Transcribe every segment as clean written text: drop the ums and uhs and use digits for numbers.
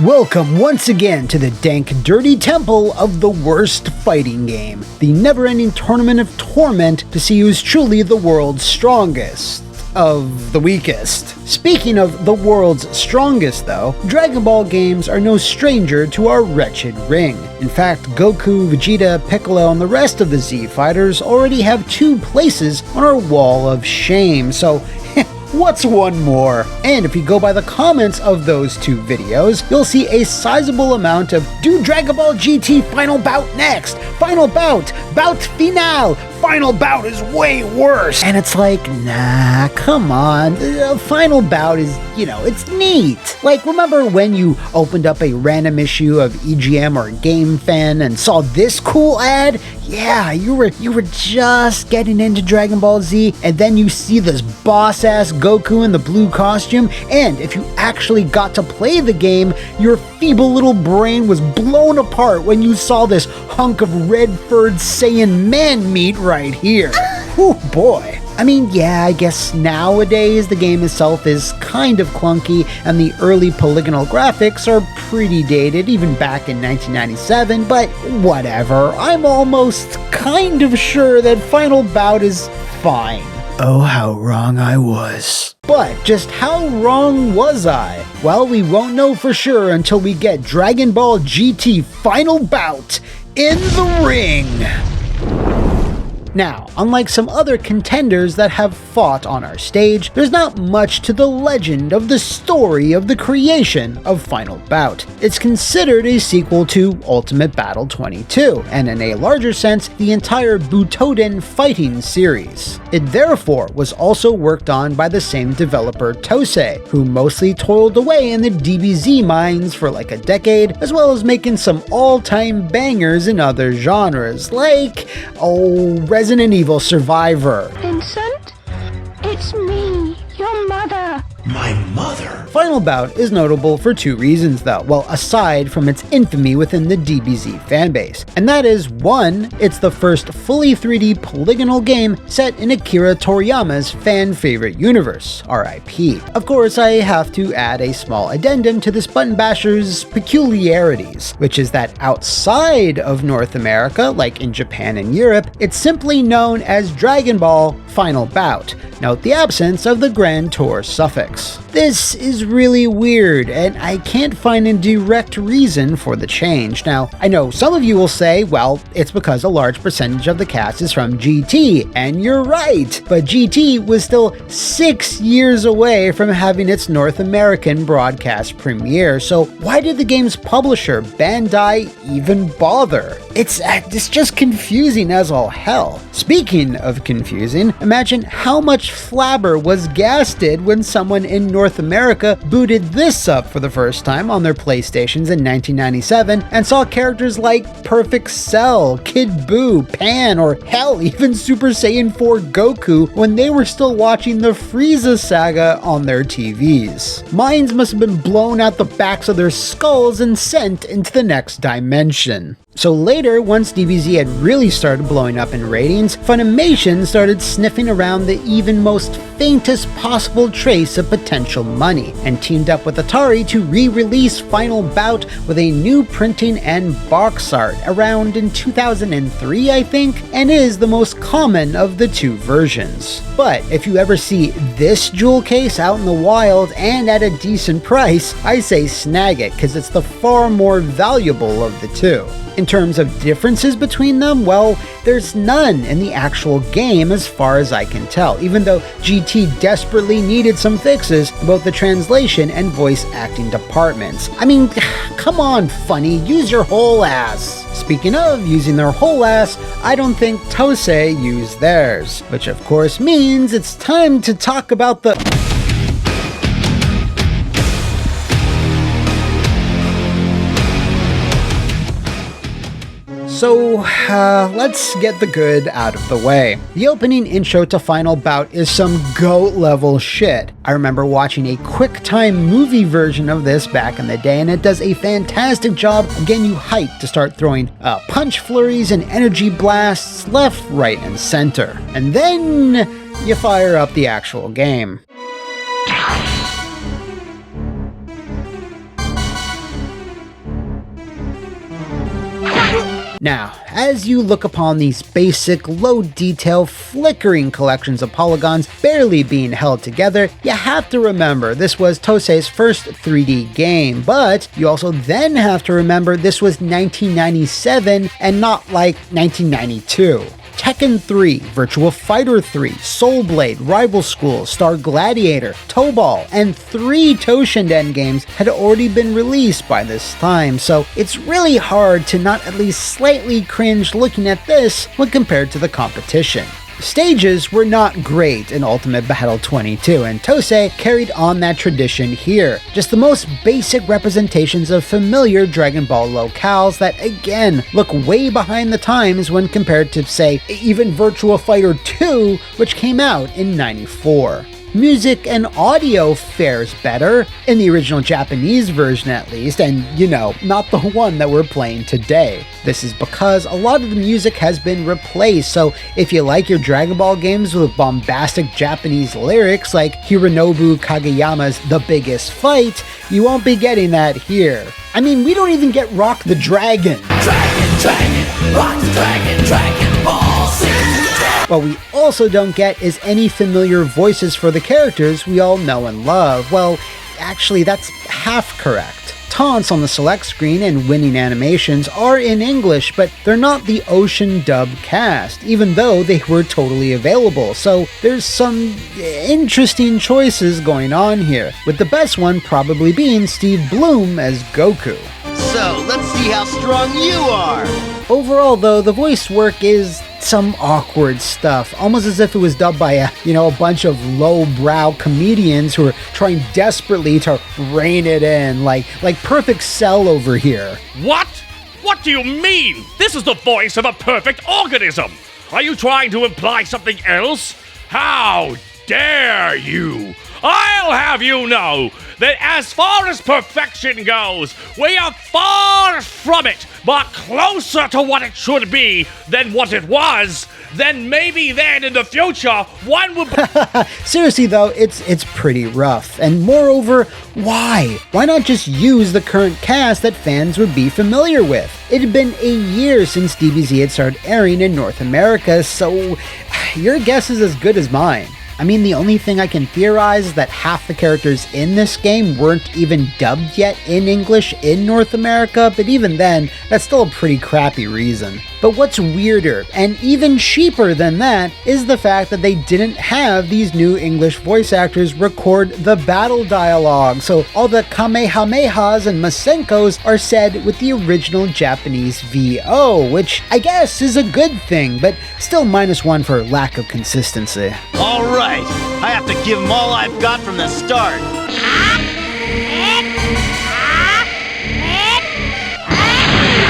Welcome once again to the dank, dirty temple of the worst fighting game, the never-ending tournament of torment to see who's truly the world's strongest. Of the weakest. Speaking of the world's strongest though, Dragon Ball games are no stranger to our wretched ring. In fact, Goku, Vegeta, Piccolo, and the rest of the Z fighters already have 2 places on our wall of shame, so what's one more? And if you go by the comments of those 2 videos, you'll see a sizable amount of "Do Dragon Ball GT Final Bout next! Final Bout! Bout Finale! Final Bout is way worse!" And it's like, nah, come on. Final Bout is, it's neat. Like, remember when you opened up a random issue of EGM or Game Fan and saw this cool ad? Yeah, you were just getting into Dragon Ball Z, and then you see this boss-ass Goku in the blue costume, and if you actually got to play the game, your feeble little brain was blown apart when you saw this hunk of red-furred Saiyan man meat right here. Whew, boy. I mean, yeah, I guess nowadays the game itself is kind of clunky and the early polygonal graphics are pretty dated, even back in 1997, but whatever. I'm almost kind of sure that Final Bout is fine. Oh, how wrong I was. But just how wrong was I? Well, we won't know for sure until we get Dragon Ball GT Final Bout in the ring. Now, unlike some other contenders that have fought on our stage, there's not much to the legend of the story of the creation of Final Bout. It's considered a sequel to Ultimate Battle 22, and in a larger sense, the entire Butoden fighting series. It therefore was also worked on by the same developer Tosei, who mostly toiled away in the DBZ mines for like a decade, as well as making some all-time bangers in other genres, like, Resident Evil Survivor. Vincent? It's me, your mother. My mother? Final Bout is notable for 2 reasons though, well, aside from its infamy within the DBZ fanbase. And that is, 1, it's the first fully 3D polygonal game set in Akira Toriyama's fan-favorite universe, RIP. Of course, I have to add a small addendum to this button basher's peculiarities, which is that outside of North America, like in Japan and Europe, it's simply known as Dragon Ball Final Bout. Note the absence of the Grand Tour suffix. This is really weird, and I can't find a direct reason for the change. Now, I know some of you will say, well, it's because a large percentage of the cast is from GT, and you're right, but GT was still 6 years away from having its North American broadcast premiere, so why did the game's publisher, Bandai, even bother? It's just confusing as all hell. Speaking of confusing, imagine how much flabber was gasted when someone in North America booted this up for the first time on their PlayStations in 1997 and saw characters like Perfect Cell, Kid Buu, Pan, or hell, even Super Saiyan 4 Goku when they were still watching the Frieza saga on their TVs. Minds must have been blown out the backs of their skulls and sent into the next dimension. So later, once DBZ had really started blowing up in ratings, Funimation started sniffing around the even most faintest possible trace of potential money, and teamed up with Atari to re-release Final Bout with a new printing and box art around in 2003, I think, and is the most common of the 2 versions. But if you ever see this jewel case out in the wild and at a decent price, I say snag it, because it's the far more valuable of the 2. In terms of differences between them, well, there's none in the actual game as far as I can tell, even though GT desperately needed some fixes in both the translation and voice acting departments. I mean, come on, Funny, use your whole ass. Speaking of using their whole ass, I don't think Tosei used theirs, which of course means it's time to talk about the... So, let's get the good out of the way. The opening intro to Final Bout is some GOAT level shit. I remember watching a QuickTime movie version of this back in the day, and it does a fantastic job of getting you hyped to start throwing punch flurries and energy blasts left, right, and center. And then you fire up the actual game. Now, as you look upon these basic, low-detail, flickering collections of polygons barely being held together, you have to remember this was Tosei's first 3D game, but you also then have to remember this was 1997 and not like 1992. Tekken 3, Virtua Fighter 3, Soul Blade, Rival Schools, Star Gladiator, Tobal, and 3 Toshinden games had already been released by this time, so it's really hard to not at least slightly cringe looking at this when compared to the competition. Stages were not great in Ultimate Battle 22, and Tosei carried on that tradition here. Just the most basic representations of familiar Dragon Ball locales that, again, look way behind the times when compared to, say, even Virtua Fighter 2, which came out in '94. Music and audio fares better, in the original Japanese version at least, and not the one that we're playing today. This is because a lot of the music has been replaced, so if you like your Dragon Ball games with bombastic Japanese lyrics like Hironobu Kageyama's The Biggest Fight, you won't be getting that here. I mean, we don't even get Rock the Dragon. Dragon, rock the dragon, Dragon Ball, sing the dragon. What we also don't get is any familiar voices for the characters we all know and love. Well, actually, that's half correct. Taunts on the select screen and winning animations are in English, but they're not the Ocean dub cast, even though they were totally available, so there's some interesting choices going on here, with the best one probably being Steve Blum as Goku. So, let's see how strong you are! Overall, though, the voice work is some awkward stuff, almost as if it was dubbed by a bunch of low-brow comedians who are trying desperately to rein it in, like Perfect Cell over here. What? What do you mean? This is the voice of a perfect organism! Are you trying to imply something else? How dare you! I'll have you know that as far as perfection goes, we are far from it, but closer to what it should be than what it was. Then maybe then in the future, one will... Seriously though, it's pretty rough. And moreover, why? Why not just use the current cast that fans would be familiar with? It had been a year since DBZ had started airing in North America, so your guess is as good as mine. I mean, the only thing I can theorize is that half the characters in this game weren't even dubbed yet in English in North America, but even then, that's still a pretty crappy reason. But what's weirder, and even cheaper than that, is the fact that they didn't have these new English voice actors record the battle dialogue, so all the Kamehamehas and Masenkos are said with the original Japanese VO, which I guess is a good thing, but still -1 for lack of consistency. Alright, I have to give them all I've got from the start.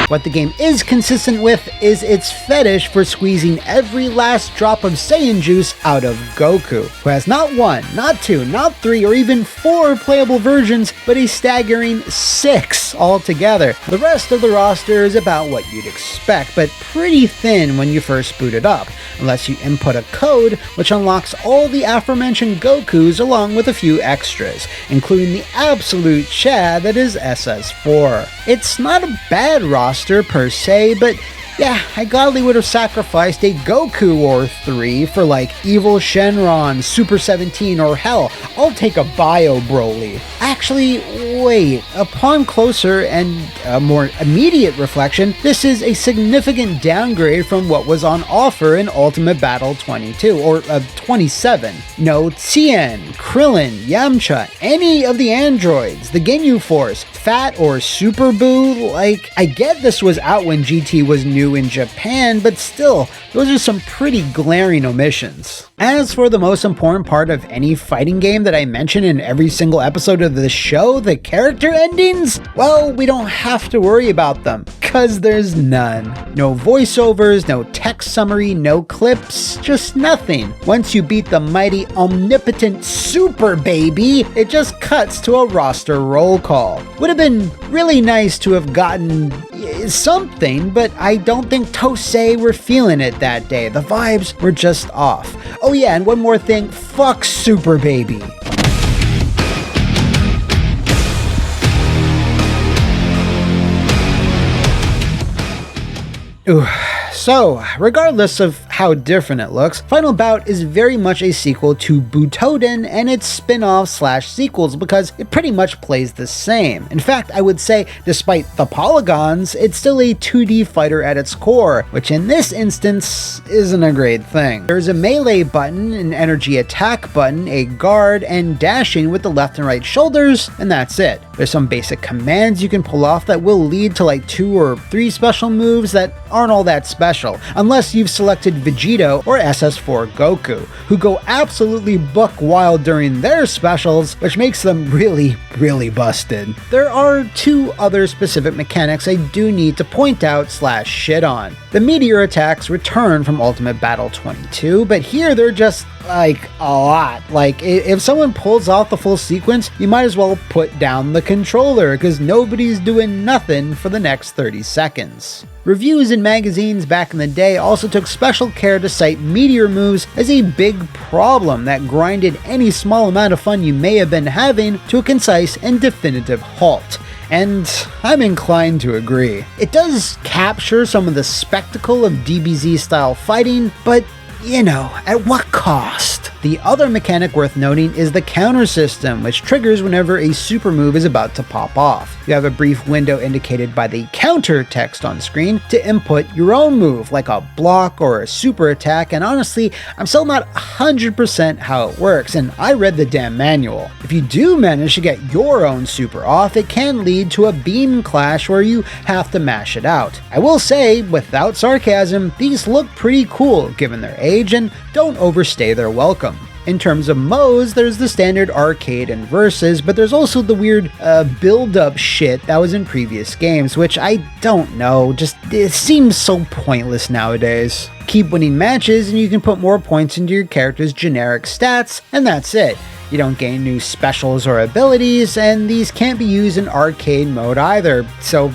What the game is consistent with is its fetish for squeezing every last drop of Saiyan juice out of Goku, who has not 1, not 2, not 3, or even 4 playable versions, but a staggering 6 altogether. The rest of the roster is about what you'd expect, but pretty thin when you first boot it up, unless you input a code which unlocks all the aforementioned Gokus along with a few extras, including the absolute Chad that is SS4. It's not a bad roster per se, but yeah, I gladly would have sacrificed a Goku or 3 for like Evil Shenron, Super 17, or hell, I'll take a Bio Broly. Actually, wait, upon closer and more immediate reflection, this is a significant downgrade from what was on offer in Ultimate Battle 22, or 27. No Tien, Krillin, Yamcha, any of the androids, the Ginyu Force, Fat or Super Buu, like, I get this was out when GT was new in Japan, but still, those are some pretty glaring omissions. As for the most important part of any fighting game that I mention in every single episode of the show, the character endings, well, we don't have to worry about them, cause there's none. No voiceovers, no text summary, no clips, just nothing. Once you beat the mighty omnipotent Super Baby, it just cuts to a roster roll call. Would have been really nice to have gotten something, but I don't think Tosei were feeling it that day. The vibes were just off. Oh yeah, and one more thing, fuck Super Baby. Ooh. So, regardless of how different it looks, Final Bout is very much a sequel to Butoden and its spin-offs/sequels because it pretty much plays the same. In fact, I would say, despite the polygons, it's still a 2D fighter at its core, which in this instance isn't a great thing. There's a melee button, an energy attack button, a guard, and dashing with the left and right shoulders, and that's it. There's some basic commands you can pull off that will lead to like 2 or 3 special moves that aren't all that special, unless you've selected Vegito or SS4 Goku, who go absolutely buck wild during their specials, which makes them really busted. There are 2 other specific mechanics I do need to point out/shit on. The meteor attacks return from Ultimate Battle 22, but here they're just like a lot. Like, if someone pulls off the full sequence, you might as well put down the controller, because nobody's doing nothing for the next 30 seconds. Reviews in magazines back in the day also took special care to cite meteor moves as a big problem that grinded any small amount of fun you may have been having to a concise and definitive halt. And I'm inclined to agree. It does capture some of the spectacle of DBZ style fighting, but you know, at what cost? The other mechanic worth noting is the counter system, which triggers whenever a super move is about to pop off. You have a brief window indicated by the counter text on screen to input your own move, like a block or a super attack, and honestly, I'm still not 100% how it works, and I read the damn manual. If you do manage to get your own super off, it can lead to a beam clash where you have to mash it out. I will say, without sarcasm, these look pretty cool given their age and don't overstay their welcome. In terms of modes, there's the standard arcade and versus, but there's also the weird build-up shit that was in previous games, which I don't know, just it seems so pointless nowadays. Keep winning matches and you can put more points into your character's generic stats, and that's it. You don't gain new specials or abilities, and these can't be used in arcade mode either, so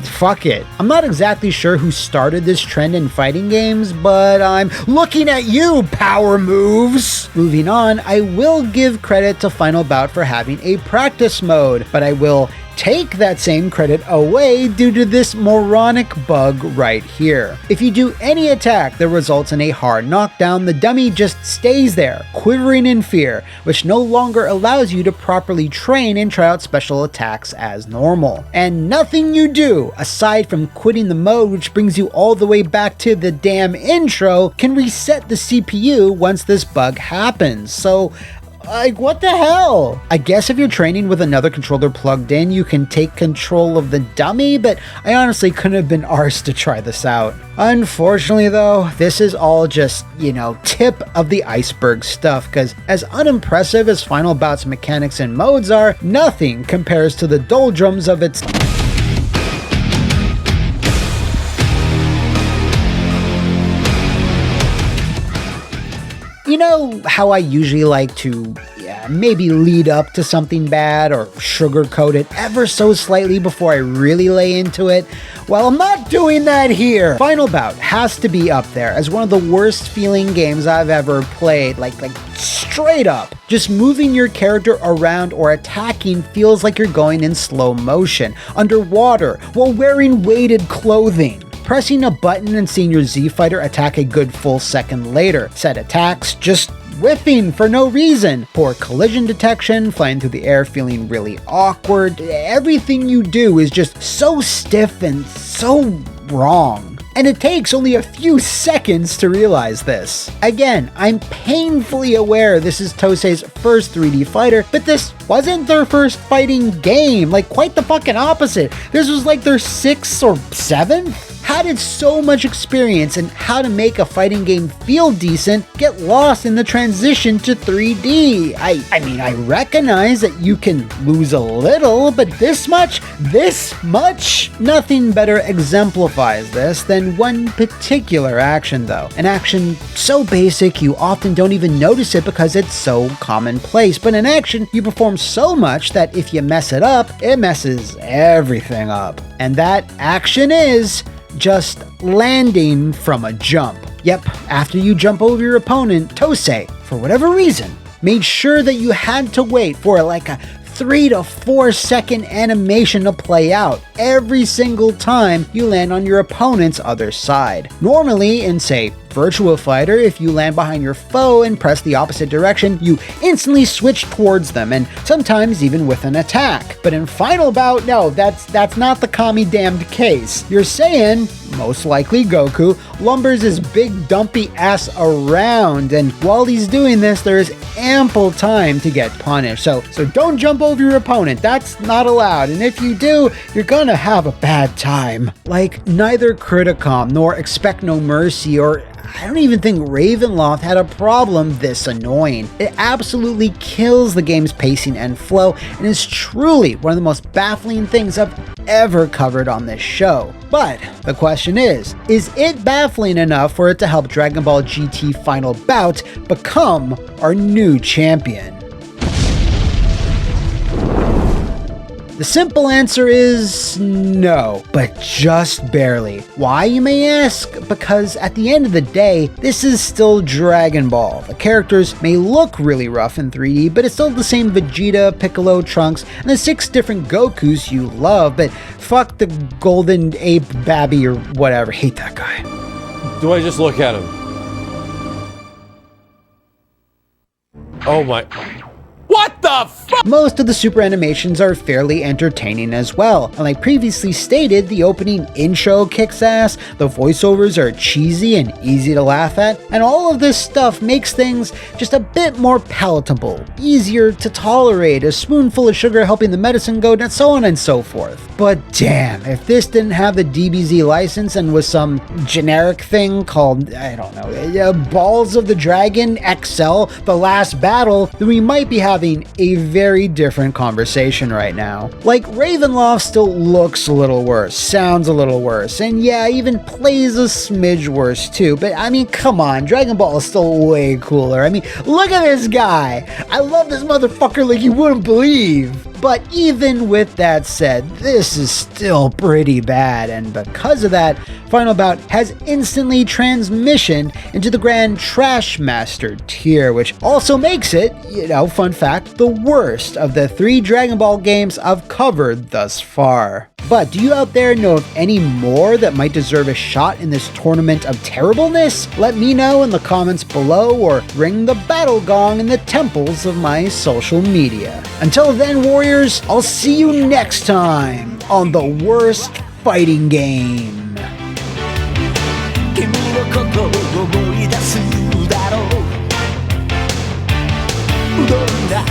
fuck it. I'm not exactly sure who started this trend in fighting games, but I'm looking at you, power moves! Moving on, I will give credit to Final Bout for having a practice mode, but I will take that same credit away due to this moronic bug right here. If you do any attack that results in a hard knockdown, the dummy just stays there, quivering in fear, which no longer allows you to properly train and try out special attacks as normal. And nothing you do, aside from quitting the mode, which brings you all the way back to the damn intro, can reset the CPU once this bug happens. So like, what the hell? I guess if you're training with another controller plugged in, you can take control of the dummy, but I honestly couldn't have been arsed to try this out. Unfortunately though, this is all just, you know, tip of the iceberg stuff, because as unimpressive as Final Bout's mechanics and modes are, nothing compares to the doldrums of its You know how I usually like to, maybe lead up to something bad or sugarcoat it ever so slightly before I really lay into it? Well, I'm not doing that here. Final Bout has to be up there as one of the worst feeling games I've ever played, like straight up. Just moving your character around or attacking feels like you're going in slow motion, underwater, while wearing weighted clothing. Pressing a button and seeing your Z fighter attack a good full second later. Said attacks just whiffing for no reason. Poor collision detection, flying through the air feeling really awkward. Everything you do is just so stiff and so wrong. And it takes only a few seconds to realize this. Again, I'm painfully aware this is Tosei's first 3D fighter, but this wasn't their first fighting game. Like, quite the fucking opposite. This was like their 6th or 7th? How did so much experience in how to make a fighting game feel decent get lost in the transition to 3D? I mean, I recognize that you can lose a little, but this much? Nothing better exemplifies this than one particular action though. An action so basic you often don't even notice it because it's so commonplace, but an action you perform so much that if you mess it up, it messes everything up. And that action is just landing from a jump. Yep, after you jump over your opponent, Tosei, for whatever reason, made sure that you had to wait for like a 3 to 4 second animation to play out every single time you land on your opponent's other side. Normally, in say Virtua Fighter, if you land behind your foe and press the opposite direction, you instantly switch towards them, and sometimes even with an attack. But in Final Bout, no, that's not the commie damned case. You're saying, most likely Goku, lumbers his big dumpy ass around, and while he's doing this, there is ample time to get punished. So don't jump over your opponent, that's not allowed, and if you do, you're gonna have a bad time. Like, neither Criticom nor Expect No Mercy, or I don't even think Ravenloft had a problem this annoying. It absolutely kills the game's pacing and flow, and is truly one of the most baffling things I've ever covered on this show. But the question is it baffling enough for it to help Dragon Ball GT Final Bout become our new champion? The simple answer is no, but just barely. Why, you may ask? Because at the end of the day, this is still Dragon Ball. The characters may look really rough in 3D, but it's still the same Vegeta, Piccolo, Trunks, and the 6 different Gokus you love, but fuck the golden ape Babby or whatever. Hate that guy. Do I just look at him? Oh my... What the fuck? Most of the super animations are fairly entertaining as well, and like previously stated, the opening intro kicks ass, the voiceovers are cheesy and easy to laugh at, and all of this stuff makes things just a bit more palatable, easier to tolerate, a spoonful of sugar helping the medicine go, and so on and so forth. But damn, if this didn't have the DBZ license and was some generic thing called, I don't know, Balls of the Dragon XL, The Last Battle, then we might be having a very different conversation right now. Like, Ravenloft still looks a little worse, sounds a little worse, and yeah, even plays a smidge worse too, but I mean, come on, Dragon Ball is still way cooler. I mean, look at this guy! I love this motherfucker like you wouldn't believe! But even with that said, this is still pretty bad, and because of that, Final Bout has instantly transmissioned into the Grand Trash Master tier, which also makes it, fun fact, the worst of the 3 Dragon Ball games I've covered thus far. But do you out there know of any more that might deserve a shot in this tournament of terribleness? Let me know in the comments below, or ring the battle gong in the temples of my social media. Until then, warriors, I'll see you next time on the worst fighting game. 君のことを思い出すだろうどんな